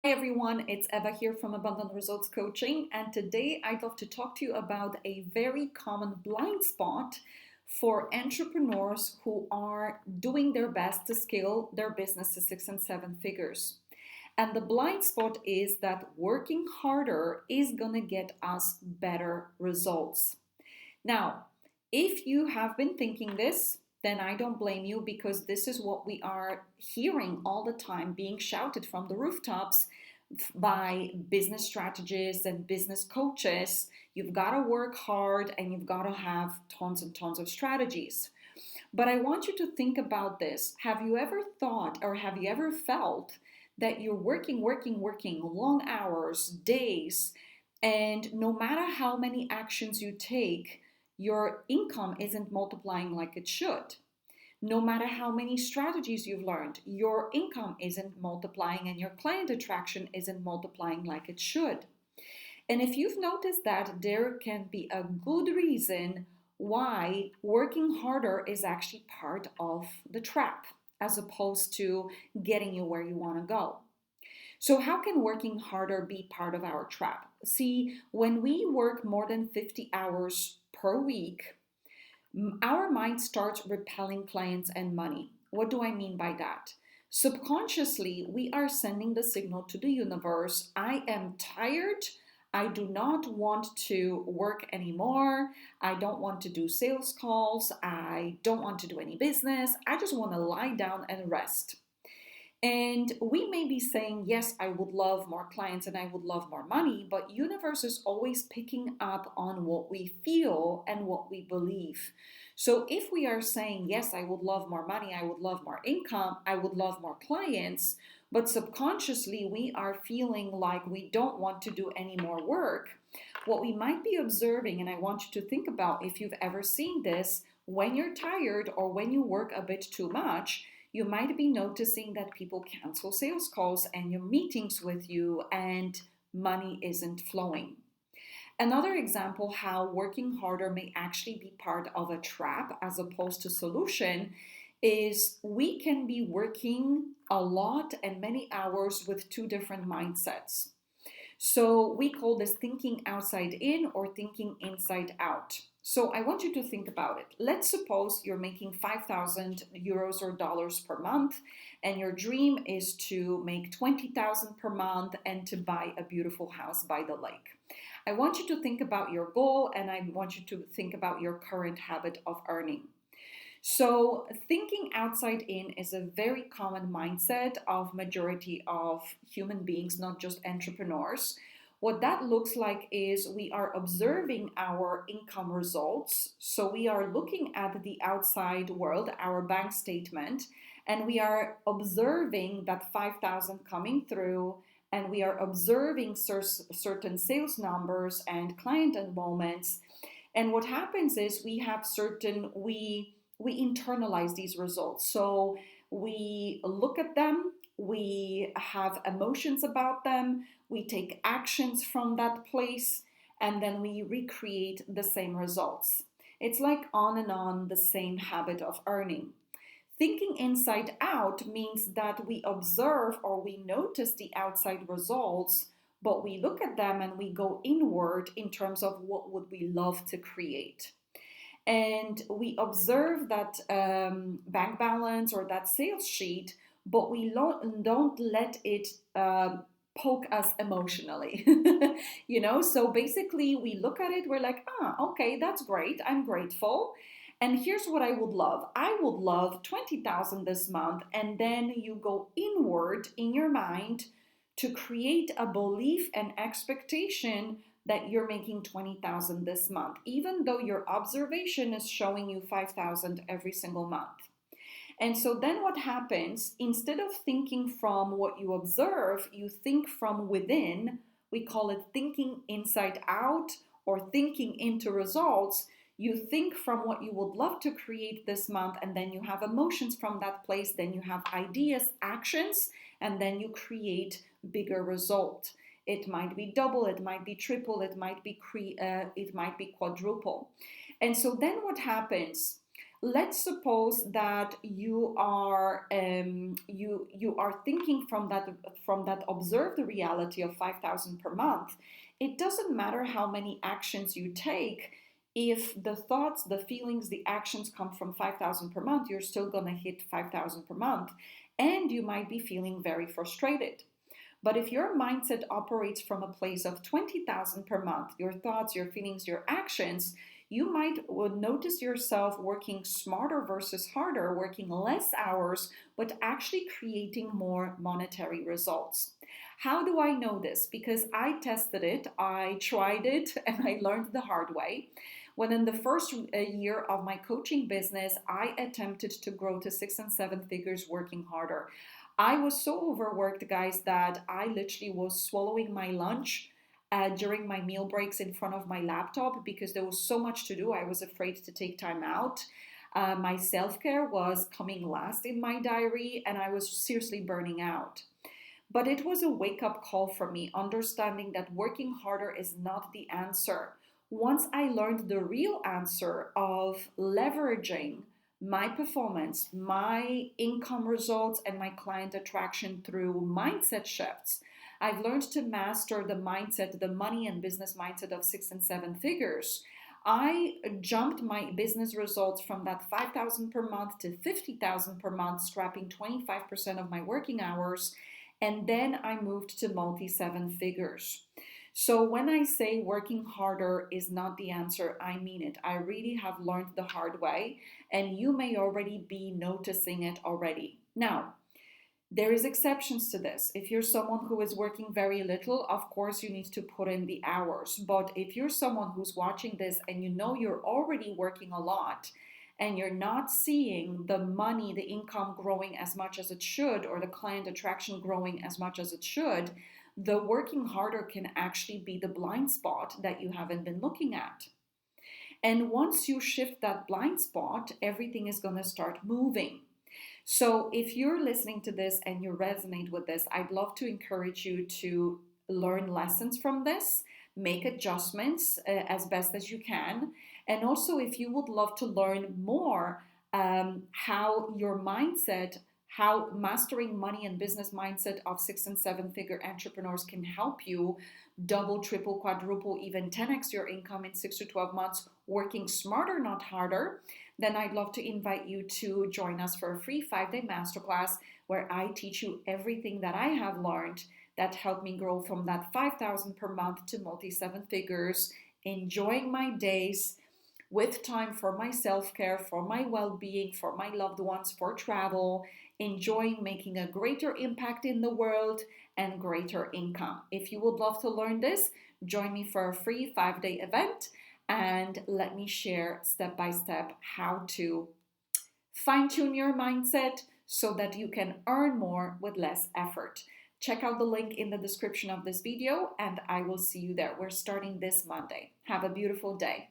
Everyone, it's Eva here from Abundant Results Coaching, and today I'd love to talk to you about a very common blind spot for entrepreneurs who are doing their best to scale their business to 6 and 7 figures. And the blind spot is that working harder is going to get us better results. Now, if you have been thinking this, then I don't blame you because this is what we are hearing all the time being shouted from the rooftops by business strategists and business coaches. You've got to work hard and you've got to have tons and tons of strategies. But I want you to think about this. Have you ever thought or have you ever felt that you're working long hours, days, and no matter how many actions you take, your income isn't multiplying like it should? No matter how many strategies you've learned, your income isn't multiplying and your client attraction isn't multiplying like it should. And if you've noticed that, there can be a good reason why working harder is actually part of the trap as opposed to getting you where you want to go. So, how can working harder be part of our trap? See, when we work more than 50 hours per week, our mind starts repelling clients and money. What do I mean by that? Subconsciously, we are sending the signal to the universe: I am tired. I do not want to work anymore. I don't want to do sales calls. I don't want to do any business. I just want to lie down and rest. And we may be saying, yes, I would love more clients and I would love more money, but universe is always picking up on what we feel and what we believe. So if we are saying, yes, I would love more money, I would love more income, I would love more clients, but subconsciously we are feeling like we don't want to do any more work, what we might be observing, and I want you to think about if you've ever seen this, when you're tired or when you work a bit too much, you might be noticing that people cancel sales calls and your meetings with you and money isn't flowing. Another example how working harder may actually be part of a trap as opposed to solution is we can be working a lot and many hours with two different mindsets. So we call this thinking outside in or thinking inside out. So I want you to think about it. Let's suppose you're making 5,000 euros or dollars per month, and your dream is to make 20,000 per month and to buy a beautiful house by the lake. I want you to think about your goal, and I want you to think about your current habit of earning. So thinking outside in is a very common mindset of majority of human beings, not just entrepreneurs. What that looks like is we are observing our income results. So we are looking at the outside world, our bank statement, and we are observing that 5,000 coming through, and we are observing certain sales numbers and client enrollments. And what happens is we internalize these results. So we look at them, we have emotions about them, we take actions from that place, and then we recreate the same results. It's like on and on the same habit of earning. Thinking inside out means that we observe or we notice the outside results, but we look at them and we go inward in terms of what would we love to create. And we observe that bank balance or that sales sheet, but we don't let it poke us emotionally. So basically we look at it, we're like, okay, that's great, I'm grateful. And here's what I would love. I would love 20,000 this month. And then you go inward in your mind to create a belief and expectation that you're making 20,000 this month, even though your observation is showing you 5,000 every single month. And so then what happens, instead of thinking from what you observe, you think from within. We call it thinking inside out or thinking into results. You think from what you would love to create this month, and then you have emotions from that place, then you have ideas, actions, and then you create bigger result. It might be double, it might be triple, it might be quadruple. And so then what happens? Let's suppose that you are thinking from that observed reality of 5,000 per month. It doesn't matter how many actions you take. If the thoughts, the feelings, the actions come from 5,000 per month, you're still going to hit 5,000 per month, and you might be feeling very frustrated. But if your mindset operates from a place of 20,000 per month, your thoughts, your feelings, your actions, you might notice yourself working smarter versus harder, working less hours, but actually creating more monetary results. How do I know this? Because I tested it, I tried it, and I learned the hard way. When in the first year of my coaching business, I attempted to grow to 6 and 7 figures working harder. I was so overworked, guys, that I literally was swallowing my lunch during my meal breaks in front of my laptop because there was so much to do. I was afraid to take time out. My self care was coming last in my diary, and I was seriously burning out. But it was a wake up call for me, understanding that working harder is not the answer. Once I learned the real answer of leveraging my performance, my income results, and my client attraction through mindset shifts, I've learned to master the mindset, the money and business mindset of 6 and 7 figures. I jumped my business results from that 5,000 per month to 50,000 per month, scrapping 25% of my working hours. And then I moved to multi 7 figures. So when I say working harder is not the answer, I mean it. I really have learned the hard way, and you may already be noticing it already. Now, there is exceptions to this. If you're someone who is working very little, of course you need to put in the hours. But if you're someone who's watching this and you know you're already working a lot and you're not seeing the money, the income growing as much as it should, or the client attraction growing as much as it should, the working harder can actually be the blind spot that you haven't been looking at. And once you shift that blind spot, everything is going to start moving. So if you're listening to this and you resonate with this, I'd love to encourage you to learn lessons from this, make adjustments as best as you can. And also, if you would love to learn more how your mindset, how mastering money and business mindset of 6 and 7 figure entrepreneurs can help you double, triple, quadruple, even 10x your income in 6 to 12 months, working smarter, not harder, then I'd love to invite you to join us for a free 5-day masterclass where I teach you everything that I have learned that helped me grow from that 5,000 per month to multi 7 figures, enjoying my days with time for my self-care, for my well-being, for my loved ones, for travel, enjoying making a greater impact in the world and greater income. If you would love to learn this, join me for a free 5-day event and let me share step by step how to fine-tune your mindset so that you can earn more with less effort. Check out the link in the description of this video and I will see you there. We're starting this Monday. Have a beautiful day.